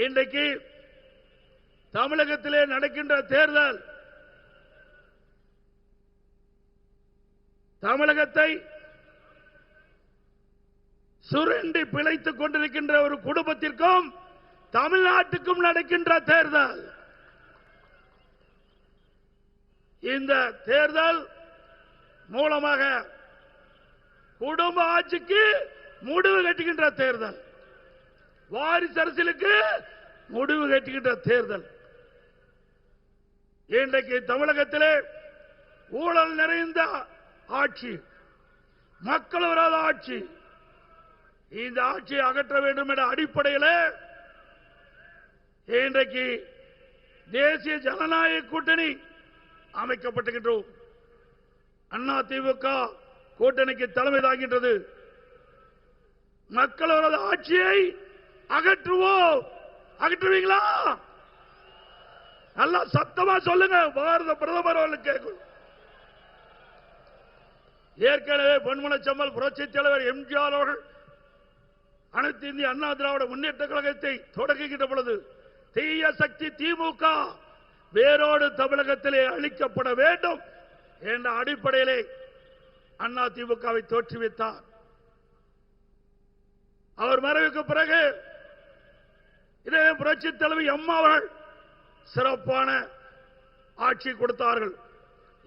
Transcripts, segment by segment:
இன்றைக்கு தமிழகத்திலே நடக்கின்ற தேர்தல் தமிழகத்தை சுரண்டி பிழைத்துக் கொண்டிருக்கின்ற ஒரு குடும்பத்திற்கும் தமிழ்நாட்டுக்கும் நடக்கின்ற தேர்தல். இந்த தேர்தல் மூலமாக குடும்ப ஆட்சிக்கு முடிவு கட்டுகின்ற தேர்தல், வாரிசு அரசியலுக்கு முடிவு கட்டுகின்ற தேர்தல். இன்றைக்கு தமிழகத்திலே ஊழல் நிறைந்த ஆட்சி, மக்கள் விரோத ஆட்சி. இந்த ஆட்சியை அகற்ற வேண்டும் என்ற அடிப்படையில் இன்றைக்கு தேசிய ஜனநாயக கூட்டணி அமைக்கப்பட்டிருக்கின்றோம். அதிமுக கூட்டணிக்கு தலைமை தாங்கின்றது. மக்கள் விரோத ஆட்சியை அகற்றுவோம். அகற்றுவீங்களா? நல்லா சத்தமா சொல்லுங்க. பாரத பிரதமர் அவர்களுக்கு கேட்கும். ஏற்கனவே பொன்மனச்செம்மல் புரட்சி தலைவர் எம்ஜிஆர் அவர்கள் அனைத்து இந்திய அண்ணா திராவிட முன்னேற்ற கழகத்தை தொடங்குகின்ற பொழுது தீய சக்தி திமுக வேரோடு தமிழகத்திலே அழிக்கப்பட வேண்டும் என்ற அடிப்படையிலே அண்ணா திமுகவை தோற்றுவித்தார். அவர் மறைவுக்கு பிறகு இதே புரட்சி தலைவி அம்மா அவர்கள் சிறப்பான ஆட்சி கொடுத்தார்கள்.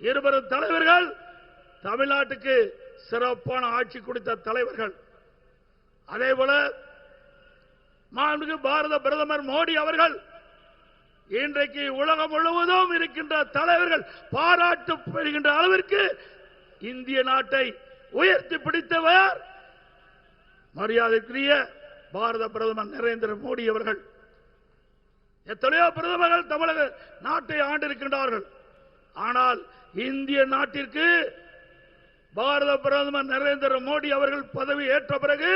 இருவரும் தலைவர்கள் தமிழ்நாட்டுக்கு சிறப்பான ஆட்சி கொடுத்த தலைவர்கள். அதேபோல மாண்புமிகு பாரத பிரதமர் மோடி அவர்கள் இன்றைக்கு உலகம் முழுவதும் இருக்கின்ற தலைவர்கள் பாராட்டு பெறுகின்ற அளவிற்கு இந்திய நாட்டை உயர்த்தி பிடித்தவர் மரியாதைக்குரிய பாரத பிரதமர் நரேந்திர மோடி அவர்கள். எத்தனையோ பிரதமர்கள் தமிழக நாட்டை ஆண்டிருக்கின்றார்கள். ஆனால் இந்திய நாட்டிற்கு பாரத பிரதமர் நரேந்திர மோடி அவர்கள் பதவி ஏற்ற பிறகு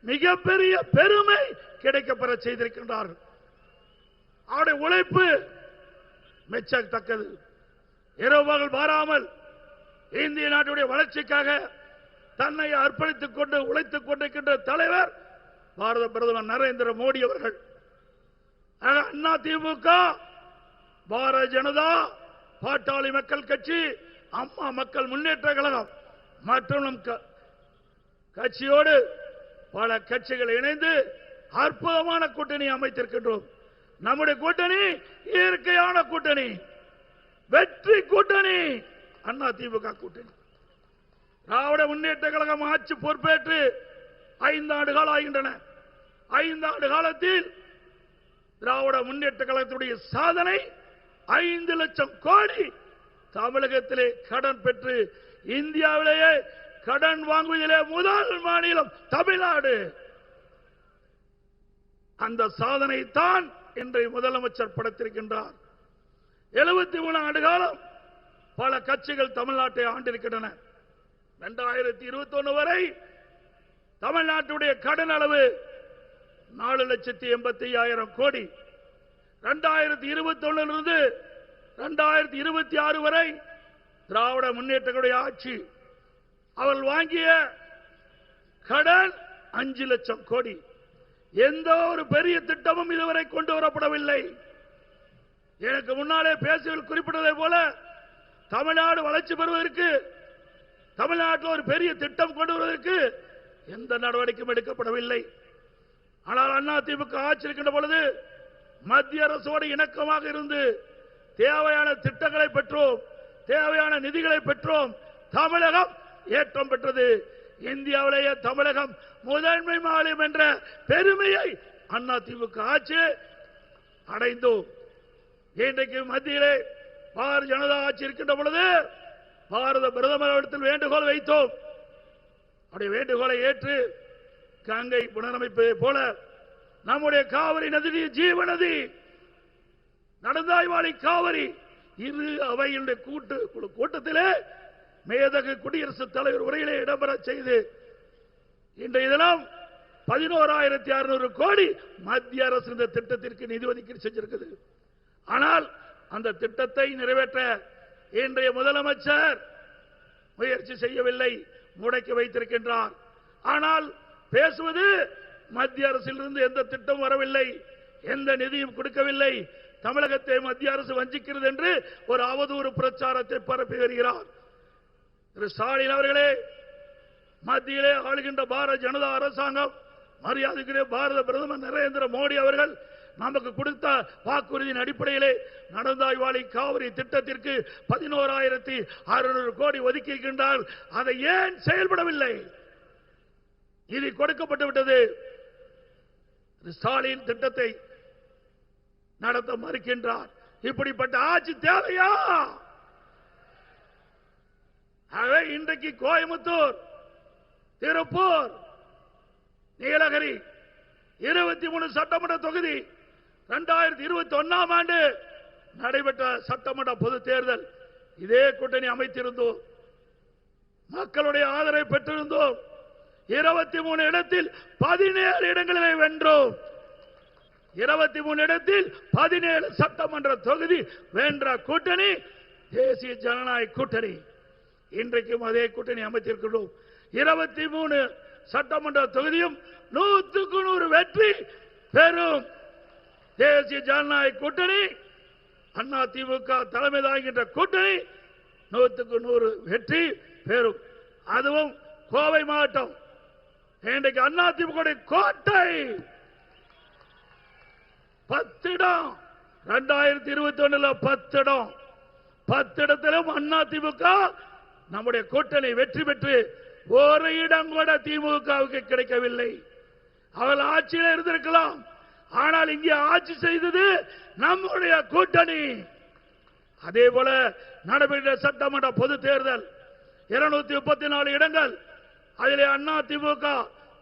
மிகப்பெரிய பெருமை கிடைக்கப்பெற செய்திருக்கின்றார்கள். அவருடைய உழைப்பு மெச்சத்தக்கது. இரவுகள் மாறாமல் இந்திய நாட்டுடைய வளர்ச்சிக்காக தன்னை அர்ப்பணித்துக் கொண்டு உழைத்துக் கொண்டிருக்கின்ற தலைவர் பாரத பிரதமர் நரேந்திர மோடி அவர்கள். அண்ணா திமுக, பாரத ஜனதா, பாட்டாளி மக்கள் கட்சி, அம்மா மக்கள் முன்னேற்ற கழகம் மற்றும் கட்சியோடு பல கட்சிகள் இணைந்து அற்புதமான கூட்டணி அமைத்திருக்கின்றோம். நம்முடைய கூட்டணி இயற்கையான கூட்டணி, வெற்றி கூட்டணி, அண்ணா திமுக கூட்டணி. திராவிட முன்னேற்ற கழகம் ஆட்சி பொறுப்பேற்று 5 ஆண்டுகள் ஆகின்றன. 5 ஆண்டு காலத்தில் திராவிட முன்னேற்ற கழகத்துடைய சாதனை 5 லட்சம் கோடி தமிழகத்திலே கடன் பெற்று இந்தியாவிலேயே கடன் வாங்குவதிலே முதல் மாநிலம் தமிழ்நாடு. அந்த சாதனை தான் இன்றைய முதலமைச்சர் படைத்திருக்கின்றார். 73 ஆண்டு காலம் பல கட்சிகள் தமிழ்நாட்டை ஆண்டிருக்கின்றன. 2021 வரை தமிழ்நாட்டுடைய கடன் அளவு 4,85,000 கோடி. 2021 2026 வரை திராவிட முன்னேற்ற ஆட்சி அவர்கள் வாங்கிய கடன் 5 லட்சம் கோடி. எந்த ஒரு பெரிய திட்டமும் இதுவரை கொண்டு வரப்படவில்லை. எனக்கு முன்னாலே பேசுவதில் குறிப்பிட்டதை போல தமிழ்நாடு வளர்ச்சி பெறுவதற்கு, தமிழ்நாட்டில் ஒரு பெரிய திட்டம் கொண்டு வருவதற்கு எந்த நடவடிக்கையும் எடுக்கப்படவில்லை. ஆனால் அதிமுக ஆட்சி இருக்கின்ற பொழுது மத்திய அரசோடு இணக்கமாக இருந்து தேவையான திட்டங்களை பெற்றோம், தேவையான நிதிகளை பெற்றோம். தமிழகம் ஏற்றம் பெற்றது. இந்தியாவிலேயே தமிழகம் முதன்மை மாநிலம் என்ற பெருமையை அதிமுக ஆட்சி அடைந்தோம். இன்றைக்கு மத்தியிலே பாரதிய ஜனதா ஆட்சி இருக்கின்ற பொழுது பாரத பிரதமரிடத்தில் வேண்டுகோள் வைத்தோம். அவருடைய வேண்டுகோளை ஏற்று கங்கை புனரமைப்பதை போல நம்முடைய காவிரி நதி ஜீவநதி, நடந்தாய்வாளி காவிரி இரு அவைகளுடைய கூட்டத்திலே மேதகு குடியரசுத் தலைவர் உரையிலே இடம்பெற செய்து இன்றைய தினம் 11,600 கோடி மத்திய அரசு இந்த திட்டத்திற்கு நிதி ஒதுக்கீடு செஞ்சிருக்கிறது. ஆனால் அந்த திட்டத்தை நிறைவேற்ற இன்றைய முதலமைச்சர் முயற்சி செய்யவில்லை, முடக்கி வைத்திருக்கின்றார். ஆனால் பேசுவது மத்திய அரசிலிருந்து எந்த திட்டம் வரவில்லை, எந்த நிதியும் கொடுக்கவில்லை, தமிழகத்தை மத்திய அரசு வஞ்சிக்கிறது என்று ஒரு அவதூறு பிரச்சாரத்தை பரப்பி வருகிறார். திரு ஸ்டாலின் அவர்களே, மத்தியிலே ஆளுகின்ற பாரதிய ஜனதா அரசாங்கம், மரியாதைக்குரிய பாரத பிரதமர் நரேந்திர மோடி அவர்கள் நமக்கு கொடுத்த வாக்குறுதியின் அடிப்படையிலே நடந்தாய்வாளி காவிரி திட்டத்திற்கு 11,600 கோடி ஒதுக்கி இருக்கின்றார். அதை ஏன் செயல்படவில்லை? இது கொடுக்கப்பட்டு விட்டது. ஸ்டாலின் திட்டத்தை நடத்த மறுக்கின்றார். இப்படிப்பட்ட ஆட்சி தேவையா? இன்றைக்கு கோயம்புத்தூர், திருப்பூர், நீலகிரி 23 சட்டமன்ற தொகுதி 2021ஆம் ஆண்டு நடைபெற்ற சட்டமன்ற பொது தேர்தல் இதே கூட்டணி அமைத்திருந்தோம். மக்களுடைய ஆதரவை பெற்றிருந்தோம். 23 இடத்தில் 17 இடங்களிலே வென்றோம். 23 இடத்தில் 17 சட்டமன்ற தொகுதி வென்ற கூட்டணி தேசிய ஜனநாயக கூட்டணி. இன்றைக்கும் அதே கூட்டணி அமைத்திருக்கிறோம். 23 சட்டமன்ற தொகுதியும் 100க்கு 100 வெற்றி பெறும் தேசிய ஜனநாயக கூட்டணி. அண்ணா திமுக தலைமை தாங்குகின்ற கூட்டணி 100க்கு 100 வெற்றி பெறும். அதுவும் கோவை மாவட்டம் இன்றைக்கு அண்ணா திமுக கோட்டை 10 இடம். 2021 10 இடம். 10 இடத்திலும் அண்ணா திமுக நம்முடைய கூட்டணி வெற்றி பெற்று ஒரு இடம் கூட திமுகவுக்கு கிடைக்கவில்லை. அவர்கள் ஆட்சியில் இருந்திருக்கலாம், ஆனால் இங்கே ஆட்சி செய்தது நம்முடைய கூட்டணி. அதே போல நடைபெற்ற சட்டமன்ற பொது தேர்தல் 234 இடங்கள். அதிலே அண்ணா திமுக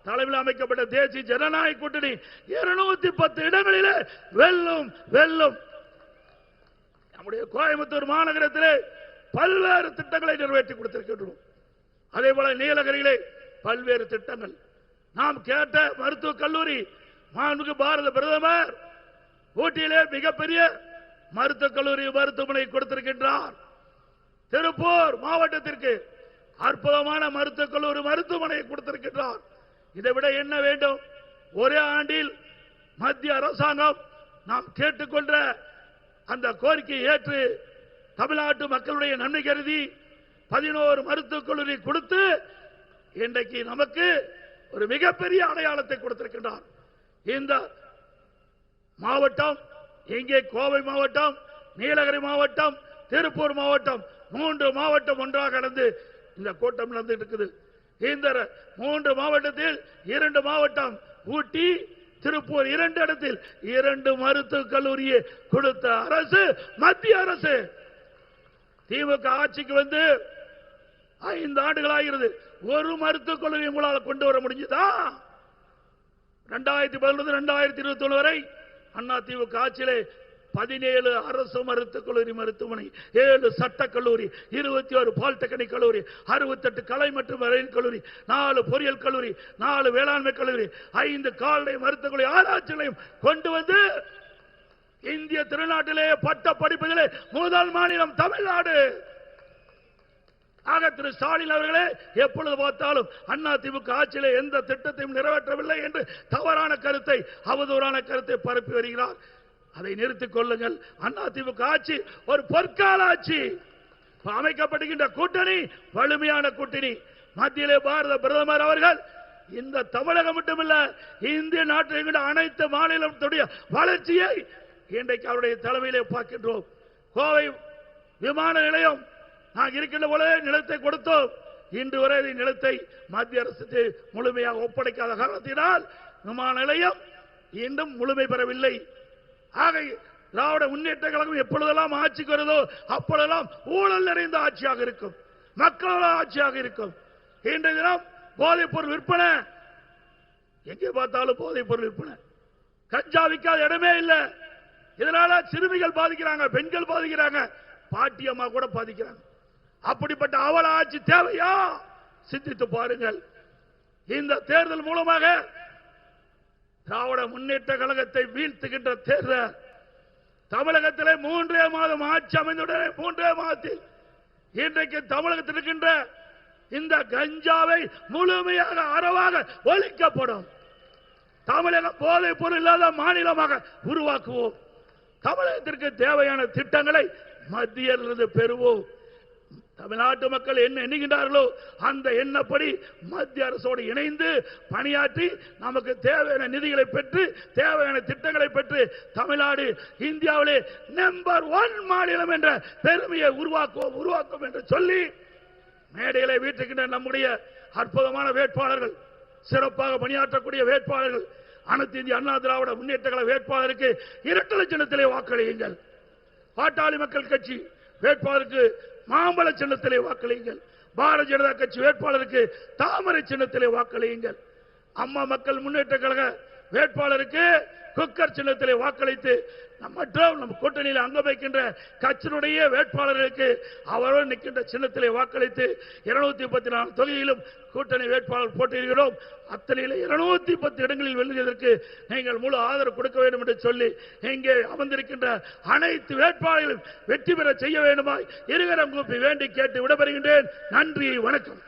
தலைமையில் அமைக்கப்பட்ட தேசிய ஜனநாயக கூட்டணி 210 இடங்களிலே வெல்லும் வெல்லும். நம்முடைய கோயம்புத்தூர் மாநகரத்திலே பல்வேறு திட்டங்களை நிறைவேற்றி கொடுத்திருக்கின்றோம். அதே போல நீலகிரியிலே பல்வேறு திட்டங்கள். நாம் கேட்ட மருத்துவக் கல்லூரி மாண்புமிகு பாரத பிரதமர் ஊட்டியிலே மிகப்பெரிய மருத்துவக் கல்லூரி மருத்துவமனை கொடுத்திருக்கின்றார். திருப்பூர் மாவட்டத்திற்கு அற்புதமான மருத்துவக் கல்லூரி மருத்துவமனை கொடுத்திருக்கின்றார். இதை விட என்ன வேண்டும்? ஒரே ஆண்டில் மத்திய அரசாங்கம் நாம் கேட்டுக்கொண்ட அந்த கோரிக்கையை ஏற்று தமிழ்நாட்டு மக்களுடைய நன்மை கருதி 11 மருத்துவக் கல்லூரி கொடுத்து இன்றைக்கு நமக்கு ஒரு மிகப்பெரிய அடையாளத்தை கொடுத்திருக்கின்றார். இந்த மாவட்டம், இங்கே கோவை மாவட்டம், நீலகிரி மாவட்டம், திருப்பூர் மாவட்டம், 3 மாவட்டம் ஒன்றாக நடந்து இந்த கூட்டம் நடந்து இருக்குது. இந்த 3 மாவட்டத்தில் 2 மாவட்டம் ஊட்டி, திருப்பூர் 2 இடத்தில் 2 மருத்துவக் கல்லூரியை கொடுத்த அரசு மத்திய அரசு. திமுக ஆட்சிக்கு வந்து 5 ஆண்டுகள் ஆகிறது. ஒரு மருத்துவக் கல்லூரி உங்களால் கொண்டு வர முடிஞ்சதா? 2011-2021 வரை அண்ணா திமுக ஆட்சியிலே 17 அரசு மருத்துவக் கல்லூரி மருத்துவமனை, 7 சட்டக் கல்லூரி, 21 பாலிடெக்னிக் கல்லூரி, 68 கலை மற்றும் அறிவியல் கல்லூரி, 4 பொறியியல் கல்லூரி, 4 வேளாண்மை கல்லூரி, 5 கால்நடை மருத்துவக் கல்லூரி ஆராய்ச்சிகளையும் கொண்டு வந்து இந்திய திருநாட்டிலே பட்ட படிப்பதிலே முதல் மாநிலம் தமிழ்நாடு. ஆக திரு ஸ்டாலின் அவர்களே, எப்பொழுது பார்த்தாலும் அண்ணா திமுக ஆட்சியிலே எந்த திட்டத்தையும் நிறைவேற்றவில்லை என்று தவறான கருத்தை, அவதூறான கருத்தை பரப்பி வருகிறார். அதை நிறுத்திக் கொள்ளுங்கள். அண்ணா திமுக ஆட்சி ஒரு பொற்கால ஆட்சி. அமைக்கப்படுகின்ற கூட்டணி வலிமையான கூட்டணி. மத்தியிலே பாரத பிரதமர் அவர்கள் இந்த தமிழகம் மட்டுமல்ல, இந்திய நாட்டில் அனைத்து மாநிலத்துடைய வளர்ச்சியை இன்றைக்கு அவருடைய தலைமையிலே பார்க்கின்றோம். கோவை விமான நிலையம் நாங்கள் இருக்கின்ற போல நிலத்தை கொடுத்தோம். இன்று வரை நிலத்தை மத்திய அரசுக்கு முழுமையாக ஒப்படைக்காத காரணத்தினால் விமான நிலையம் இன்னும் முழுமை பெறவில்லை. ஆக திராவிட முன்னேற்ற கழகம் எப்பொழுதெல்லாம் ஆட்சிக்கு வருதோ அப்பொழுதெல்லாம் ஊழல் நிறைந்த ஆட்சியாக இருக்கும், மக்களோட ஆட்சியாக இருக்கும். இன்றைய தினம் போதைப் பொருள் விற்பனை, எங்கே பார்த்தாலும் போதைப் பொருள் விற்பனை. கஞ்சா விற்காத இடமே இல்லை. இதனால சிறுமிகள் பாதிக்கிறாங்க, பெண்கள் பாதிக்கிறாங்க, பாட்டியம்மா கூட பாதிக்கிறாங்க. அப்படிப்பட்ட அவல ஆட்சி தேவையா? சிந்தித்து பாருங்கள். இந்த தேர்தல் மூலமாக திராவிட முன்னேற்ற கழகத்தை வீழ்த்துகின்ற தேர்தல். தமிழகத்திலே 3 மாதம் ஆட்சி அமைந்துள்ளன. 3 மாதத்தில் இன்றைக்கு தமிழகத்தில் இருக்கின்ற இந்த கஞ்சாவை முழுமையாக அறவாக ஒழிக்கப்படும். தமிழகம் போதைப் பொருள் இல்லாத மாநிலமாக உருவாக்குவோம். தமிழகத்திற்கு தேவையான திட்டங்களை மத்தியிலிருந்து பெறுவோம். தமிழ்நாட்டு மக்கள் என்ன எண்ணுகின்றார்களோ அந்த எண்ணப்படி மத்திய அரசோடு இணைந்து பணியாற்றி நமக்கு தேவையான நிதிகளை பெற்று தேவையான திட்டங்களை பெற்று தமிழ்நாடு இந்தியாவிலே நம்பர் 1 மாநிலம் என்ற பெருமையை உருவாக்குவோம் என்று சொல்லி மேடைகளை வீட்டுக்கின்ற நம்முடைய அற்புதமான வேட்பாளர்கள், சிறப்பாக பணியாற்றக்கூடிய வேட்பாளர்கள், அனைத்து இந்திய அண்ணா திராவிட முன்னேற்ற கழக வேட்பாளருக்கு இரட்டை சின்னத்திலே வாக்களியுங்கள். பாட்டாளி மக்கள் கட்சி வேட்பாளருக்கு மாம்பழ சின்னத்திலே வாக்களியுங்கள். பாரதிய ஜனதா கட்சி வேட்பாளருக்கு தாமரை சின்னத்திலே வாக்களியுங்கள். அம்மா மக்கள் முன்னேற்ற கழக வேட்பாளருக்கு குக்கர் சின்னத்திலே வாக்களித்து நம்ம கூட்டணியில் அங்கம் வைக்கின்ற கட்சியினுடைய வேட்பாளர்களுக்கு அவரோடு நிற்கின்ற சின்னத்திலே வாக்களித்து 234 தொகுதியிலும் கூட்டணி வேட்பாளர் போட்டியிடுகிறோம். அத்தனையில் 210 இடங்களில் வெல்லுவதற்கு நீங்கள் முழு ஆதரவு கொடுக்க வேண்டும் என்று சொல்லி இங்கே அமர்ந்திருக்கின்ற அனைத்து வேட்பாளர்களும் வெற்றி பெற செய்ய வேண்டுமாய் இருகரம் கூப்பி வேண்டி கேட்டு விடைபெறுகின்றேன். நன்றி, வணக்கம்.